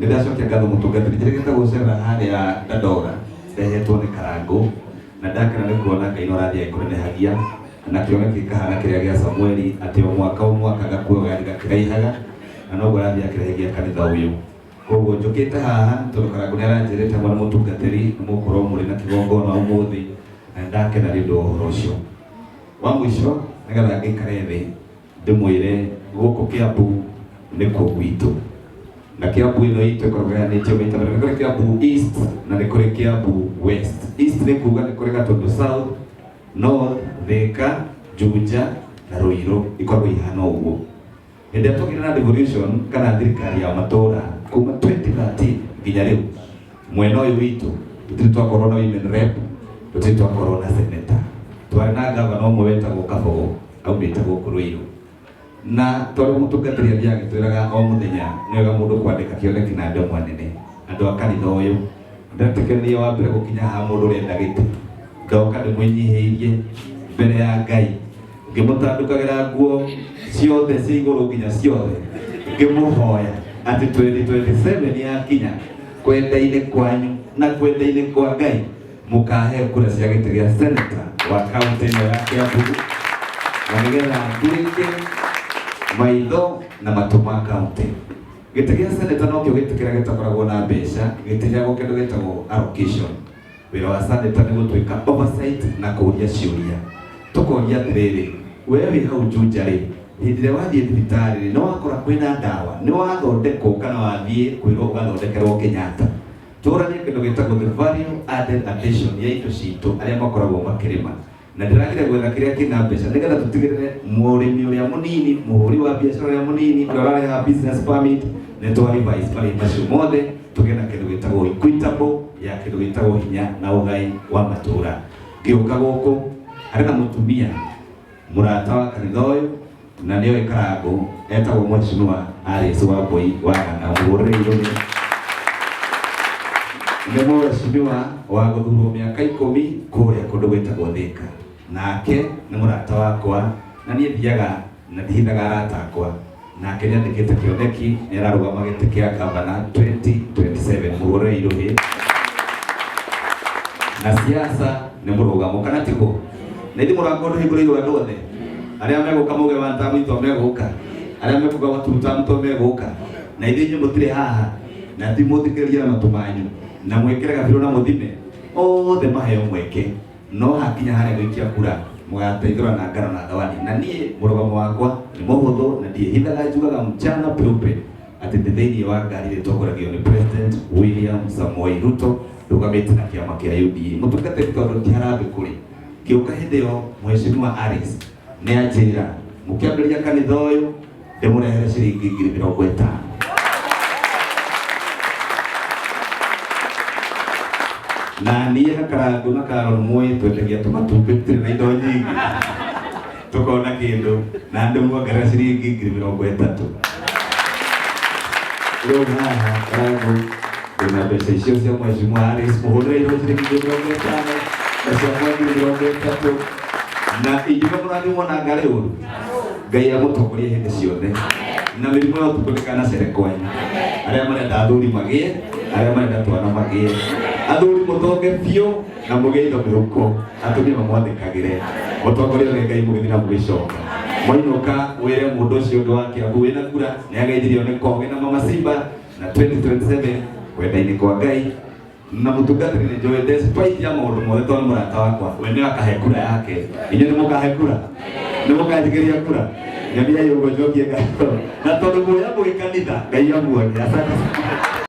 ndacokia ngatho mutungatiri njirigite gucera haria Dandora ndehetwo ni Karangu na ndakena ni kuona Ngai no rathia ikunenehagia na kioneki kahana kiria gia Samueli ati o mwaka gakuo gakiraihaga na no rathia kirehagia kanitha uyu koguo njukite haha tondu Karangu ni aranjirite mwana mutungatiri mukorwo muri na kigongona umuthi na ndakena rindu uhoro ucio wa mwisho nigetha ngikare thi ndimwire guku Kiambu ni kuo gwitu na Kiambu ino itu ikoranitio maita ni kuri Kiambu East na ni kuri Kiambu West. East ni kuga ni kuri Gatundu South, North, Thika, Juja na Ruiru ikorwo ihana uguo. Hĩndĩ ĩrĩa tũgire na devolution kana thirikari ya matura kuma 2013 nginya rĩu mwena ũyũ witũ tũtirĩ twakorwo na women rep, tũtirĩ twakorwo na senator, twarĩ na gavana ũmwe wetagwo Kabogo aumĩte gũkũ Ruiru na tondũ mutungatiri agĩtwĩraga o mũthenya nĩ wega mũndũ kwandĩka kĩoneki na andũ mwanene andũ a kanitha ũyũ ndatikania wa mbere gũkinya ha mũndũ ũrenda gĩtĩ ndoka ndĩmũnyihĩirie mbere ya Ngai ngĩmũtandũkagĩra nguo ciothe cia igũrũ nginya ciothe ngĩmũhoya atĩ 2027 yakinya kwenda-inĩ kwanyu na kwenda-inĩ kwa Ngai mũkahe kura cia gĩtĩ gĩa senator wa kaunti ĩno ya Kiambu na nĩgetha nduĩke maitho na matuma kaunti gĩtĩ gĩa senator no kĩo gĩtĩ kĩrĩa gĩtakoragwo na mbeca gĩtĩ gĩa kĩndũ gĩtagwo allocation wĩra wa senator nĩ gũtuĩka oversight na kũũria ciũria tũkoria atĩrĩrĩ wewe wĩ hau Juja rĩ hĩndĩ ĩrĩa wathiĩ thibitarĩ nĩ wakora kwĩna ndawa nĩ wathondekwo kana wathiĩ kwĩrwo ũgathondekerwo Kenyatta tũranie kĩndũ gĩtagwo the value added addition ya indo citũ arĩa makoragwo makĩrĩma na ndĩragire gwetha kĩrĩa kĩna mbeca nĩgetha tũtigĩrĩre mũrĩmi ũrĩa mũnini mũhũri wa biacara ũrĩa mũnini ũrĩa ũrareha business permit nĩ twa-revise marĩhi macio mothe tũgĩe na kĩndũ gĩtagwo equitable ya kĩndũ gĩtagwo hinya na ũgai wa matũra ngĩũka gũkũ harĩ na mũtumia mũrata wa kanitha ũyũ na nĩoĩ Karangu etagwo Mheshimiwa Alice Wambui wa Ghana mũhũrĩre nĩ Mheshimiwa wa gũthurwo mĩaka 10 kũrĩa kũndũ gwĩtagwo Thika nake nĩ mũrata wakwa na niĩ thiaga na ndihithaga arata akwa nake nĩ andĩkĩte kĩoneki nĩ ararũgama gĩtĩ kĩa gavana 2027 mũhũrĩre irũhĩ na siasa nĩ mũrũgamo kana tiguo na ithuĩ mũrango ndũhingũrĩirwo andũ othe arĩa megũka mũge wa ntamu itũ megũka arĩa mekuga waturuta mto megũka na ithuĩ inyuĩ mũtirĩ haha na timũthikĩrĩrie na matũ manyu na mwĩkĩre gabiro na mũthime othe maheo mweke no hakinya harĩa gũikia kura mũgateithũra na ngano na thawani na niĩ mũrũgamo wakwa nĩ mũhũthũ na ndiĩhithaga njugaga mchana peupe atĩ ndĩ thĩinĩ wa ngari ĩrĩa ĩtongoragio nĩ President William Samoei Ruto rũgamĩte na kĩama kĩa UDA mũtungatĩri tondũ ti harambĩ kũrĩ ngĩũka hĩndĩ ĩyo Mheshimiwa Alice nĩ anjĩra mũkĩambĩrĩria kanitha ũyũ ndĩmũrehere ciringi 50,000 na niĩ na Karangu na Karol Moi twendagia tũmatumbĩ tũtirĩ na indo nyingĩ tũkona kĩndũ na ndĩmuongerera ciringi 30,000 rĩu haha Karangu ndĩna mbeca icio cia Mheshimiwa Alice mũhũrĩre irũhĩ ciringi 50,000 na cia Mwangi 30,000 na ingiuga mũrathimwo na ngarĩ ũru Ngai amũtongorie hĩndĩ ciothe na mĩrimũ yothe tũkũrĩkana cere kwanyu arĩa marenda athuri magĩe arĩa marenda twana magĩe athuri mũtonge biũ na mũgĩe indo mĩhuko atumia mamwathĩkagĩre mũtongoria ũrĩa Ngai mũgĩthiĩ na mũgĩcoka mwainũka wĩre mũndũ ũcio ũngĩ wa Kiambu wĩna kura nĩ ageithirio nĩ Koge na Mama Simba na 2027 kwenda-inĩ kwa Ngai na mũtungatĩri nĩ njũĩ despite ya maũndũ mothe tondũ mũrata wakwa we nĩ akahe kura yake inyuĩ nĩ mũkahe kura nĩ mũkanjĩkĩria kura nyamia yũgũ njokie ngatho na tondũ mũrĩa mũgĩkanitha Ngai amuone asante